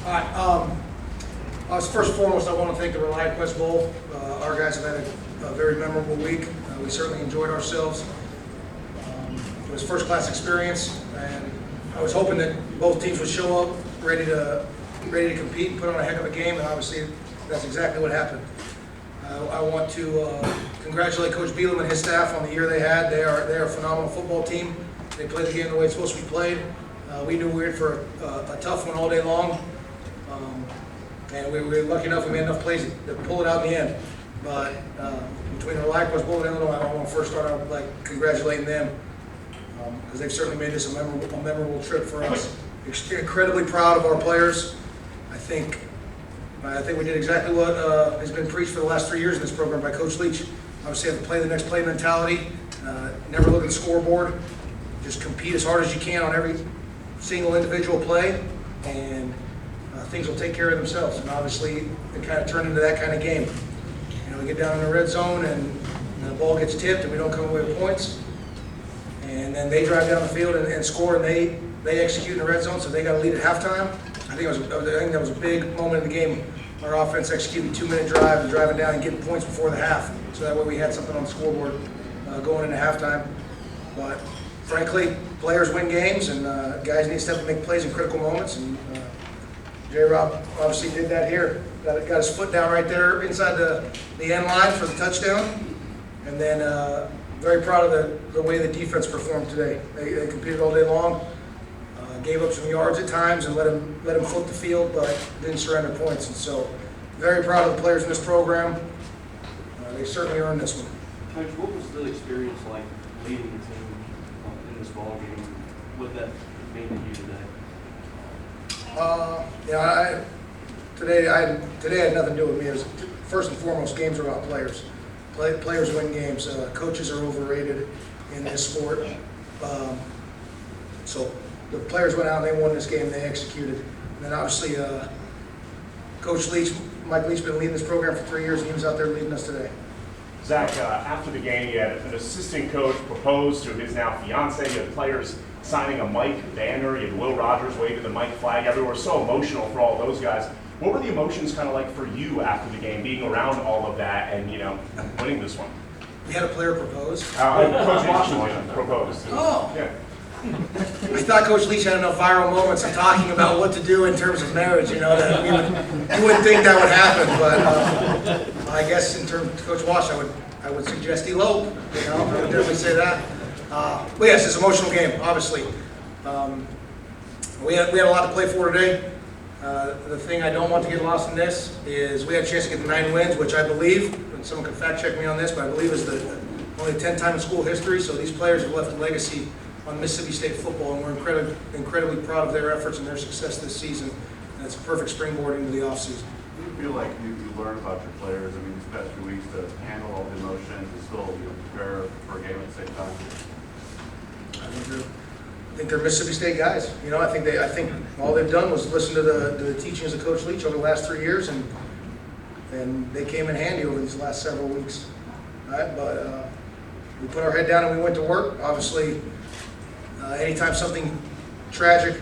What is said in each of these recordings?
All right. First and foremost, I want to thank the Reliant Quest Bowl. Our guys have had a very memorable week. We certainly enjoyed ourselves. It was a first-class experience, and I was hoping that both teams would show up ready to compete and put on a heck of a game, and obviously that's exactly what happened. I want to congratulate Coach Beelum and his staff on the year they had. They are a phenomenal football team. They played the game the way it's supposed to be played. We knew we were in for a tough one all day long, and we were lucky enough we made enough plays to pull it out in the end. But between Reliant Quest Bowl and Illinois, I want to first start out like congratulating them because they've certainly made this a memorable trip for us. Incredibly proud of our players. I think we did exactly what has been preached for the last 3 years in this program by Coach Leach. Obviously, have to play the next play mentality. Never look at the scoreboard. Just compete as hard as you can on every single individual play, and things will take care of themselves. And obviously, it kind of turned into that kind of game. We get down in the red zone, and the ball gets tipped, and we don't come away with points. And then they drive down the field and score, and they execute in the red zone, so they got to lead at halftime. I think that was a big moment in the game. Our offense executed a 2-minute drive and driving down and getting points before the half. So that way we had something on the scoreboard going into halftime. But frankly, players win games, and guys need to step and make plays in critical moments. And J-Rob obviously did that here. Got his foot down right there inside the end line for the touchdown. And then very proud of the way the defense performed today. They competed all day long. Gave up some yards at times and let him flip the field, but didn't surrender points. And so, very proud of the players in this program. They certainly earned this one. Coach, what was the experience like leading the team in this ball game? What that mean to you today? Today had nothing to do with me. It was, first and foremost, games are about players. Players win games. Coaches are overrated in this sport. So the players went out and they won this game. They executed. And then obviously, Coach Leach, Mike Leach, been leading this program for 3 years, and he was out there leading us today. Zach, after the game, you had an assistant coach propose to his now fiance. You had players signing a Mike banner. You had Will Rogers waving the Mike flag everywhere. So emotional for all those guys. What were the emotions kind of like for you after the game, being around all of that and, winning this one? We had a player propose. Coach Washington proposed. Oh. Yeah. I thought Coach Leach had enough viral moments of talking about what to do in terms of marriage, that you wouldn't think that would happen. But I guess in terms of Coach Wash, I would suggest elope. I would definitely say that. But yes, it's an emotional game, obviously. We had a lot to play for today. The thing I don't want to get lost in this is we had a chance to get the 9 wins, which I believe, and someone can fact check me on this, but I believe is the only 10th time in school history. So these players have left a legacy on Mississippi State football, and we're incredibly proud of their efforts and their success this season. And it's a perfect springboard into the offseason. Do you feel like you learned about your players, these past few weeks to handle all the emotions and still prepare for a game at the same time? I think they're Mississippi State guys. I think all they've done was listen to the teachings of Coach Leach over the last 3 years, and they came in handy over these last several weeks. All right, but we put our head down and we went to work. Obviously, anytime something tragic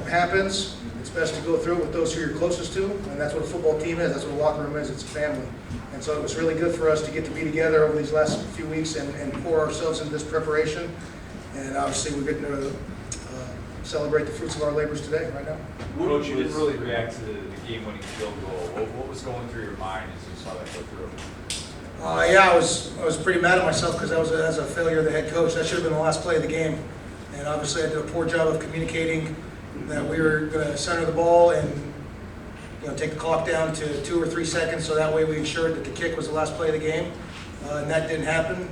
happens, it's best to go through it with those who you're closest to, and that's what a football team is. That's what a locker room is. It's a family. And so it was really good for us to get to be together over these last few weeks and pour ourselves into this preparation. And obviously, we're getting to celebrate the fruits of our labors today, right now. Coach, you didn't really react to the game-winning field goal. What was going through your mind as you saw that go through? I was pretty mad at myself because that was a failure of the head coach. That should have been the last play of the game. And obviously, I did a poor job of communicating that we were going to center the ball and take the clock down to 2 or 3 seconds, so that way we ensured that the kick was the last play of the game. And that didn't happen.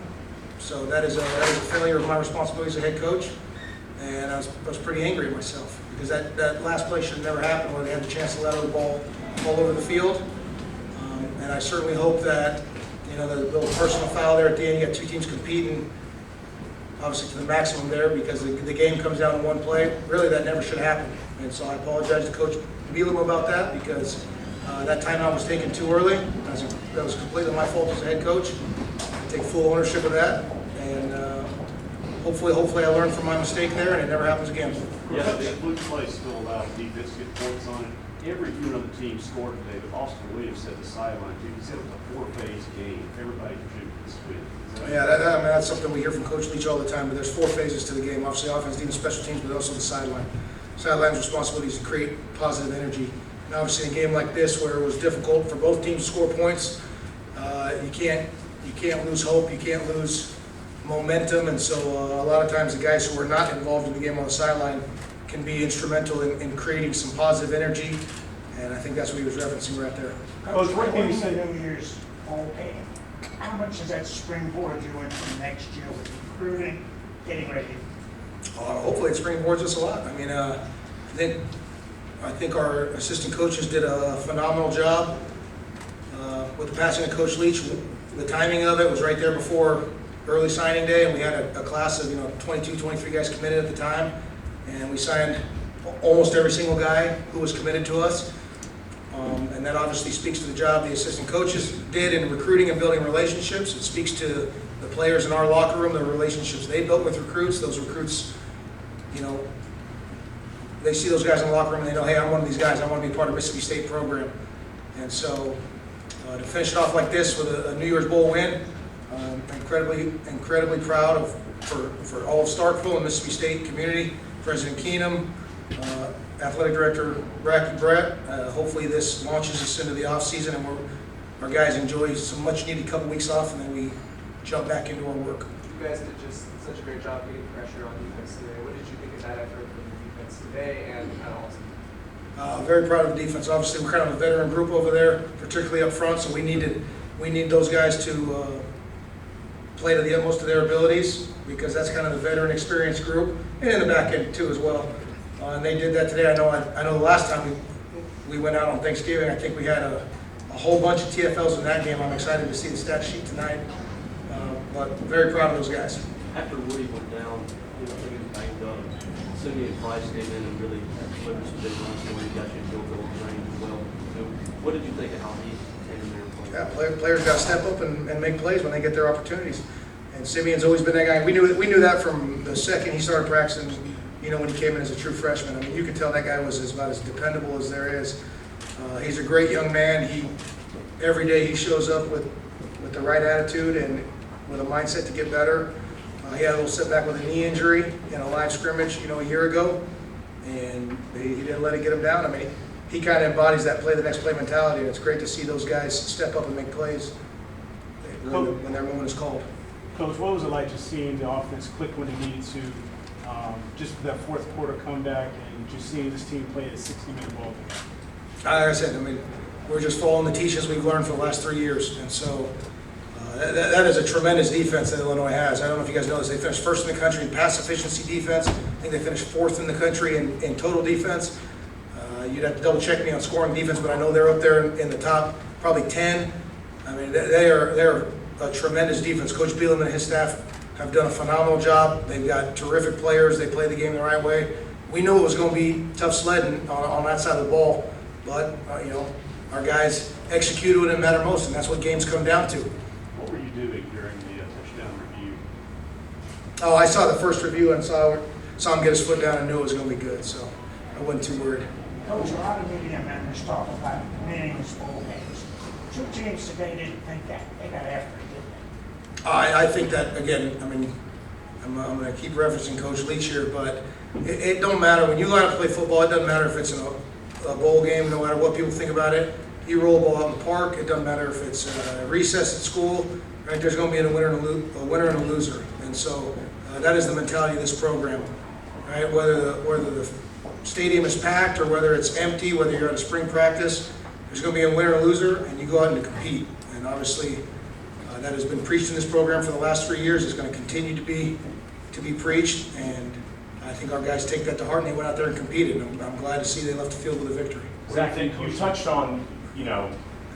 So that is a failure of my responsibility as a head coach, and I was pretty angry at myself because that last play should have never happened where they had the chance to let the ball all over the field. And I certainly hope that the little personal foul there at the end, you got 2 teams competing, obviously to the maximum there because the game comes down to 1 play. Really, that never should happen, and so I apologize to Coach Beelum about that because that timeout was taken too early. That was completely my fault as a head coach. Take full ownership of that, and hopefully I learned from my mistake there, and it never happens again. Yeah, The blue play still allowed defense to get points on it. Every unit of the team scored today, but Austin Williams said the sideline too. He said it was a four-phase game. Everybody contributed this win. Yeah, I mean, that's something we hear from Coach Leach all the time, but there's 4 phases to the game. Obviously, offense, defense, special teams, but also the sideline. Sideline's responsibility is to create positive energy. And obviously, in a game like this, where it was difficult for both teams to score points, you can't lose hope, you can't lose momentum, and so a lot of times the guys who are not involved in the game on the sideline can be instrumental in creating some positive energy, and I think that's what he was referencing right there. Coach, what do you say New Year's bowl game? How much does that springboard you into next year with recruiting, getting ready? Hopefully it springboards us a lot. I mean, I think our assistant coaches did a phenomenal job with the passing of Coach Leach. The timing of it was right there before early signing day, and we had a class of 22, 23 guys committed at the time, and we signed almost every single guy who was committed to us. And that obviously speaks to the job the assistant coaches did in recruiting and building relationships. It speaks to the players in our locker room, the relationships they built with recruits. Those recruits, they see those guys in the locker room and they know, hey, I'm one of these guys. I want to be part of Mississippi State program. And so to finish it off like this with a New Year's Bowl win, incredibly proud for all of Starkville and Mississippi State community, President Keenum, Athletic Director Bracky Brett. Hopefully this launches us into the off season and our guys enjoy some much needed couple weeks off, and then we jump back into our work. You guys did just such a great job getting pressure on defense today. What did you think of that effort from the defense today and at all? Very proud of the defense. Obviously, we're kind of a veteran group over there, particularly up front, so we need those guys to play to the utmost of their abilities, because that's kind of the veteran experienced group, and in the back end too as well. And they did that today. I know the last time we went out on Thanksgiving, I think we had a whole bunch of TFLs in that game. I'm excited to see the stat sheet tonight, but very proud of those guys. After Woody went down, I think he was banged up. Simeon Price came in and really delivered some big runs for you, got you in field goal range as well. What did you think of how he came in there and played? Yeah, players got to step up and make plays when they get their opportunities. And Simeon's always been that guy. We knew that from the second he started practicing. When he came in as a true freshman, I mean, you could tell that guy was about as dependable as there is. He's a great young man. Every day he shows up with the right attitude and with a mindset to get better. He had a little setback with a knee injury in a live scrimmage, a year ago, and he didn't let it get him down. I mean, he kind of embodies that play the next play mentality, and it's great to see those guys step up and make plays when their moment is called. Coach, what was it like just seeing the offense click when it needed to? Just that fourth quarter comeback and just seeing this team play a 60-minute ball game. Like I said, we're just following the teachings we've learned for the last 3 years, and so that is a tremendous defense that Illinois has. I don't know if you guys know this. They finished first in the country in pass efficiency defense. I think they finished fourth in the country in total defense. You'd have to double check me on scoring defense, but I know they're up there in the top probably 10. I mean, they're a tremendous defense. Coach Bielema and his staff have done a phenomenal job. They've got terrific players. They play the game the right way. We knew it was going to be tough sledding on that side of the ball, but our guys executed when it mattered most, and that's what games come down to. What were you doing during the touchdown review? Oh, I saw the first review and saw him get his foot down and knew it was going to be good, so I wasn't too worried. Coach, a lot of media members talk about meaningless bowl games. 2 teams today didn't think that. They got after it, didn't they? I think that, again, I'm going to keep referencing Coach Leach here, but it don't matter. When you line up to play football, it doesn't matter if it's a bowl game, no matter what people think about it. You roll a ball out in the park, it doesn't matter if it's a recess at school, right? There's going to be a winner and a loser. And so that is the mentality of this program, right? Whether the stadium is packed or whether it's empty, whether you're at a spring practice, there's going to be a winner and a loser, and you go out and compete. And obviously, that has been preached in this program for the last 3 years. It's going to continue to be preached, and I think our guys take that to heart, and they went out there and competed. And I'm glad to see they left the field with a victory. Zach, you touched on,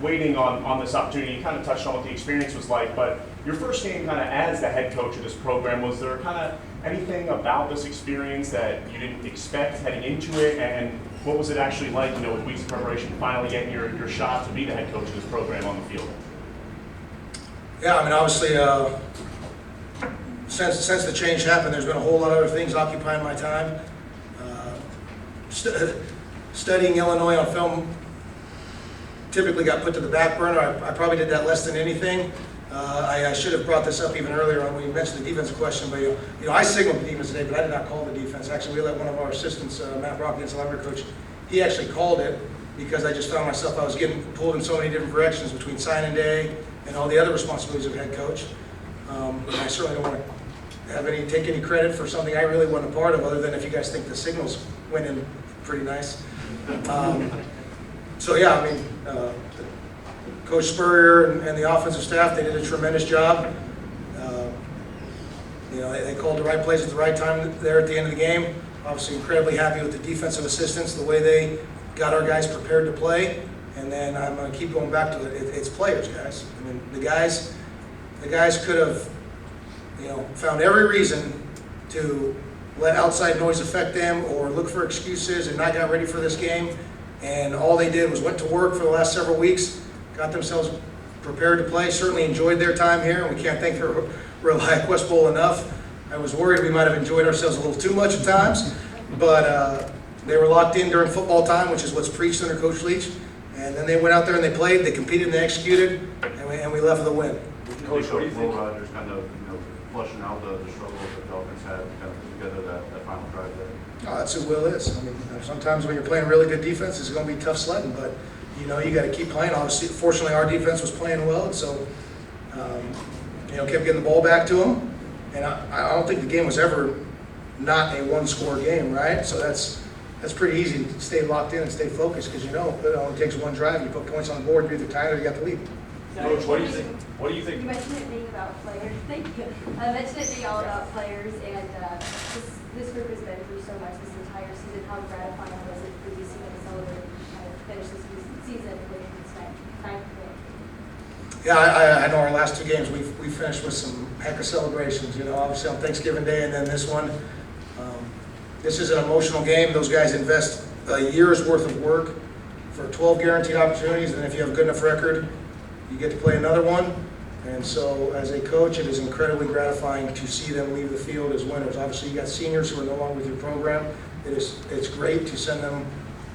waiting on this opportunity. You kind of touched on what the experience was like, but your first game kind of as the head coach of this program, was there kind of anything about this experience that you didn't expect heading into it? And what was it actually like, with weeks of preparation, finally getting your shot to be the head coach of this program on the field? Yeah, obviously, since the change happened, there's been a whole lot of other things occupying my time. studying Illinois on film typically got put to the back burner. I probably did that less than anything. I should have brought this up even earlier on when you mentioned the defensive question, but I signaled the defense today, but I did not call the defense. Actually, we let one of our assistants, Matt Brock, the linebacker coach, he actually called it because I just found myself, I was getting pulled in so many different directions between signing day and all the other responsibilities of head coach. And I certainly don't want to take any credit for something I really wasn't a part of, other than if you guys think the signals went in pretty nice. So yeah, I mean, Coach Spurrier and the offensive staff, they did a tremendous job. They called the right plays at the right time there at the end of the game. Obviously incredibly happy with the defensive assistants, the way they got our guys prepared to play. And then I'm going to keep going back to it. It's players, guys. I mean, the guys could have, found every reason to let outside noise affect them or look for excuses and not got ready for this game. And all they did was went to work for the last several weeks, got themselves prepared to play, certainly enjoyed their time here, and we can't thank the Reliant Quest Bowl enough. I was worried we might have enjoyed ourselves a little too much at times, but they were locked in during football time, which is what's preached under Coach Leach. And then they went out there and they played, they competed and they executed, and we left with a win. Coach, what do you Will think? Rogers kind of, flushing out the struggles that the offense had, kind of put together that final drive there? Oh, that's who Will is. I mean, sometimes when you're playing really good defense, it's going to be tough sledding, but you got to keep playing. Obviously, fortunately, our defense was playing well, and so kept getting the ball back to them. And I don't think the game was ever not a one-score game, right? So that's pretty easy to stay locked in and stay focused because it only takes one drive. You put points on the board, you're either tied or you got the lead. Coach, what do you think? What do you You think? mentioned it being about players. Thank you. I mentioned it being all about players, and this group has been through so much this entire season. How gratifying was it for you to see them celebrate and finish this season with this ninth win? Yeah, I know our last two games, we finished with some heck of celebrations, obviously on Thanksgiving Day and then this one. This is an emotional game. Those guys invest a year's worth of work for 12 guaranteed opportunities, and if you have a good enough record, you get to play another one. And so as a coach, it is incredibly gratifying to see them leave the field as winners. Obviously, you got seniors who are no longer with your program. It's great to send them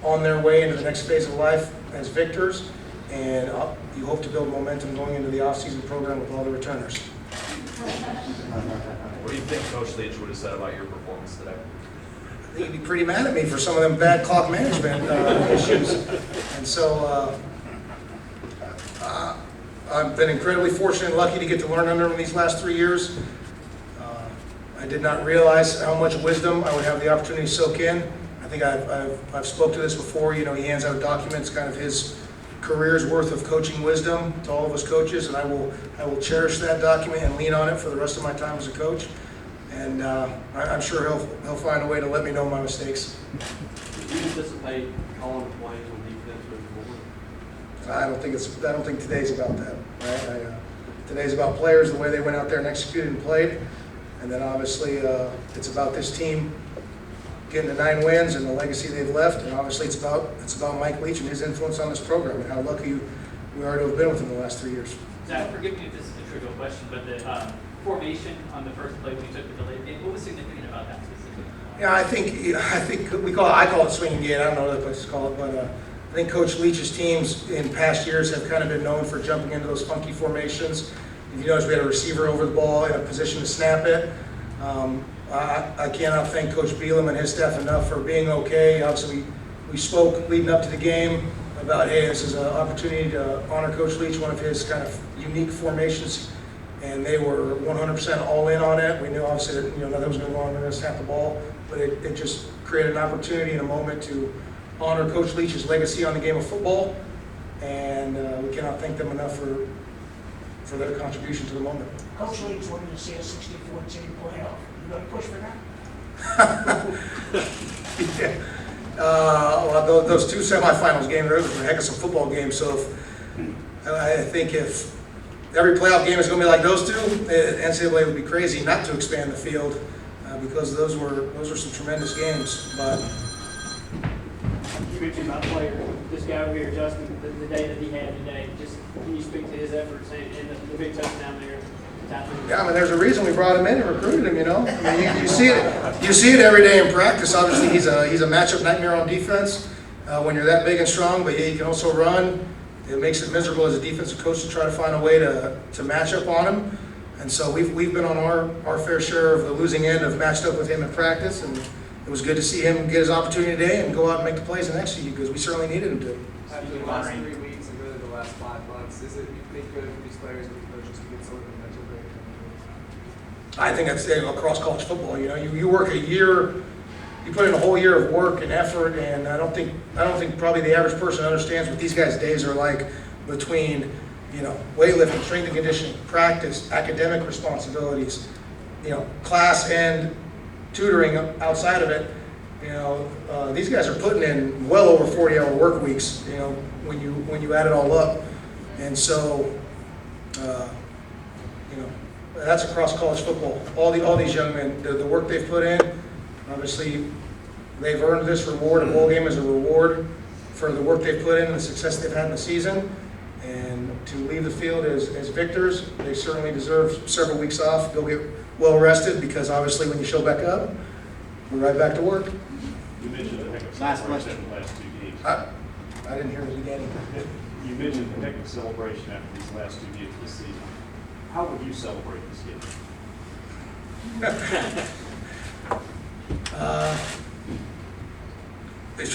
on their way into the next phase of life as victors, and you hope to build momentum going into the off-season program with all the returners. What do you think Coach Leach would have said about your performance today? I think he'd be pretty mad at me for some of them bad clock management issues. And so I've been incredibly fortunate and lucky to get to learn under him these last 3 years. I did not realize how much wisdom I would have the opportunity to soak in. I think I've spoke to this before. He hands out documents, kind of his career's worth of coaching wisdom to all of us coaches, and I will cherish that document and lean on it for the rest of my time as a coach. And I'm sure he'll find a way to let me know my mistakes. Do you anticipate calling plays on defense moving forward? I don't think today's about that. Right? Today's about players, the way they went out there and executed and played, and then obviously it's about this team getting to 9 wins and the legacy they've left, and obviously it's about Mike Leach and his influence on this program and how lucky we are to have been with him the last 3 years. Zach, forgive me if this is a trivial question, but the formation on the first play when you took the delayed game, what was significant about that specifically? Yeah, I think I call it swinging gate. I don't know what other places call it, but I think Coach Leach's teams in past years have kind of been known for jumping into those funky formations. If you notice, we had a receiver over the ball in a position to snap it. I cannot thank Coach Beelum and his staff enough for being okay. Obviously, we spoke leading up to the game about, hey, this is an opportunity to honor Coach Leach, one of his kind of unique formations, and they were 100% all in on it. We knew obviously that nothing was going to go on, they're going to snap the ball, but it just created an opportunity and a moment to honor Coach Leach's legacy on the game of football, and we cannot thank them enough for their contribution to the moment. Coach Leach wanted to see a 64-team playoff. You going to push for that? Yeah. Well, those 2 semifinals games, those were a heck of some football games. So I think if every playoff game is going to be like those two, NCAA would be crazy not to expand the field because those were some tremendous games. But You mentioned about player, this guy over here, Justin, the day that he had today. Just can you speak to his efforts and the big touchdown there? Yeah, I mean, there's a reason we brought him in and recruited him, you know? I mean, you see it every day in practice. Obviously, he's a matchup nightmare on defense when you're that big and strong, but yeah, he can also run. It makes it miserable as a defensive coach to try to find a way to match up on him. And so we've been on our fair share of the losing end of matched up with him in practice, and it was good to see him get his opportunity today and go out and make the plays and execute because we certainly needed him to. After the last 3 weeks and really the last 5 months, is it, you think, good for these players and these coaches to get some of the mental break? I think that's across college football. You know, you work a year, you put in a whole year of work and effort, and I don't think probably the average person understands what these guys' days are like between, you know, weightlifting, strength and conditioning, practice, academic responsibilities, you know, class and tutoring outside of it. You know, these guys are putting in well over 40-hour work weeks, you know, when you add it all up. And so, you know, that's across college football. All these young men, the work they've put in, obviously, they've earned this reward. A bowl game is a reward for the work they've put in and the success they've had in the season. And to leave the field as victors, they certainly deserve several weeks off, go get well rested, because obviously when you show back up, we're right back to work. You mentioned the heck of Last celebration question. in the last 2 games. I didn't hear it again. You mentioned the heck of celebration after these last 2 games of the season. How would you celebrate this game?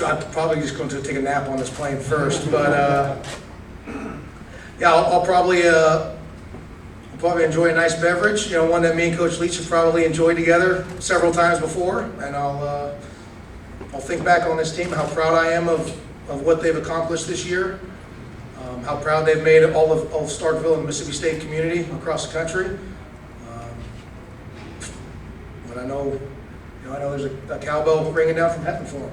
I'm probably just going to take a nap on this plane first, but yeah, I'll probably enjoy a nice beverage, you know, one that me and Coach Leach have probably enjoyed together several times before, and I'll think back on this team, how proud I am of what they've accomplished this year, how proud they've made all of Starkville and Mississippi State community across the country. But I know there's a cowbell ringing down from heaven for them.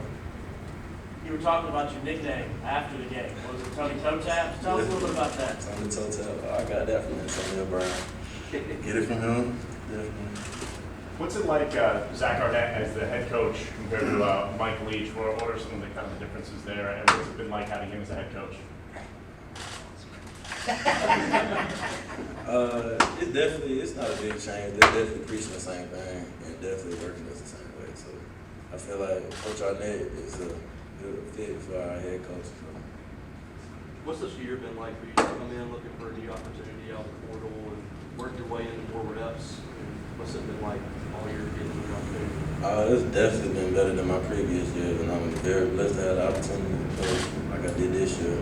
You were talking about your nickname after the game. Was it Tony Toe Taps? Tell us a little bit about that. Tony Toe Tap. I got that from Antonio Brown. Get it from him. Definitely. What's it like, Zach Arnett as the head coach compared to Mike Leach? What are some of the kind of the differences there, and what's it been like having him as the head coach? It's not a big change. They're definitely preaching the same thing and definitely working us the same way. So I feel like Coach Arnett is a good fit for our head coach. What's this year been like for you to come in looking for a new opportunity out of the portal and work your way into more reps? What's it been like all year getting the opportunity? It's definitely been better than my previous years, and I'm very blessed to have the opportunity to play like I did this year.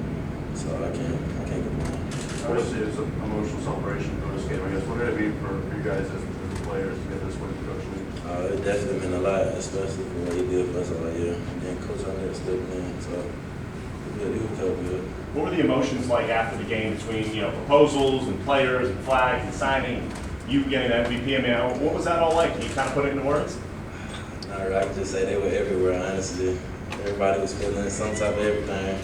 So I can't complain. Obviously, it's an emotional celebration for this game, I guess. What did it mean for you guys as players to get this win with Coach Lee? It definitely meant a lot, especially for what he did for us all year. And then Coach Arnett stepping in, so he felt good. What were the emotions like after the game between, you know, proposals and players and flags and signing, you getting the MVP? I mean, what was that all like? Can you kind of put it into words? I could just say they were everywhere, honestly. Everybody was feeling some type of everything.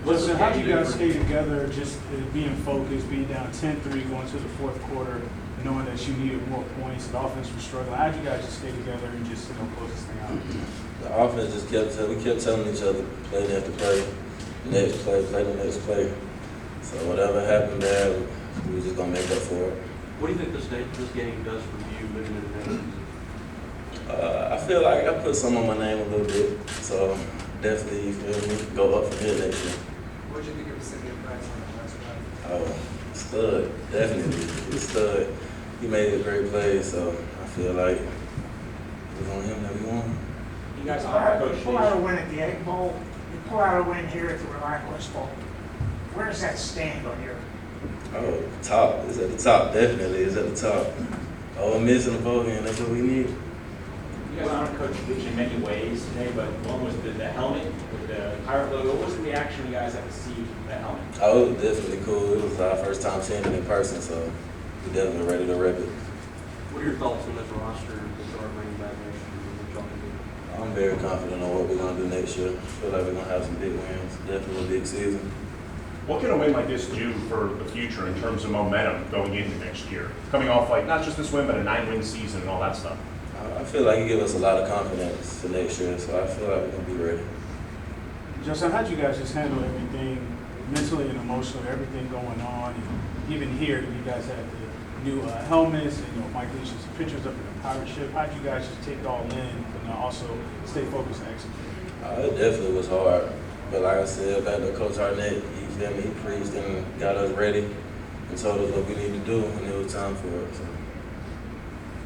Listen, how do you guys stay together, just being focused, being down 10-3 going to the fourth quarter, knowing that you needed more points, the offense was struggling? How did you guys just stay together and just, you know, close this thing out? The offense just we kept telling each other, play the next play, play the next play. So whatever happened there, we were just going to make up for it. What do you think this game does for you moving into next season? I feel like I put some on my name a little bit, so definitely, you feel me, go up from here next year. What did you think of Simeon Price on the last drive? Oh, stud, definitely. He's stud. He made a great play, so I feel like it was on him that we won. You guys pull out a win at the Egg Bowl, you pull out a win here at the ReliaQuest Bowl. Where does that stand on your? Oh, top. It's at the top, definitely. It's at the top. Ole Miss in the bowl game, that's what we need. You guys honored Coach Leach in many ways today, but one was the helmet with the pirate logo. What was the reaction you guys had to see the helmet? Oh, it was definitely cool. It was our first time seeing it in person, so we're definitely ready to rep it. What are your thoughts on this roster to start bringing back next year? What y'all can do? I'm very confident on what we're going to do next year. I feel like we're going to have some big wins. Definitely a big season. What can a win like this do for the future in terms of momentum going into next year? Coming off like not just this win, but a 9-win season and all that stuff. I feel like it gives us a lot of confidence for next year, so I feel like we're going to be ready. Justin, how'd you guys just handle everything mentally and emotionally, everything going on? And even here, you guys had to new helmets and Mike Leach's pictures up in the pirate ship. How'd you guys just take it all in and also stay focused and execute? It definitely was hard, but like I said, back to Coach Arnett, he feel me, he preached and got us ready and told us what we need to do, and it was time for it. So.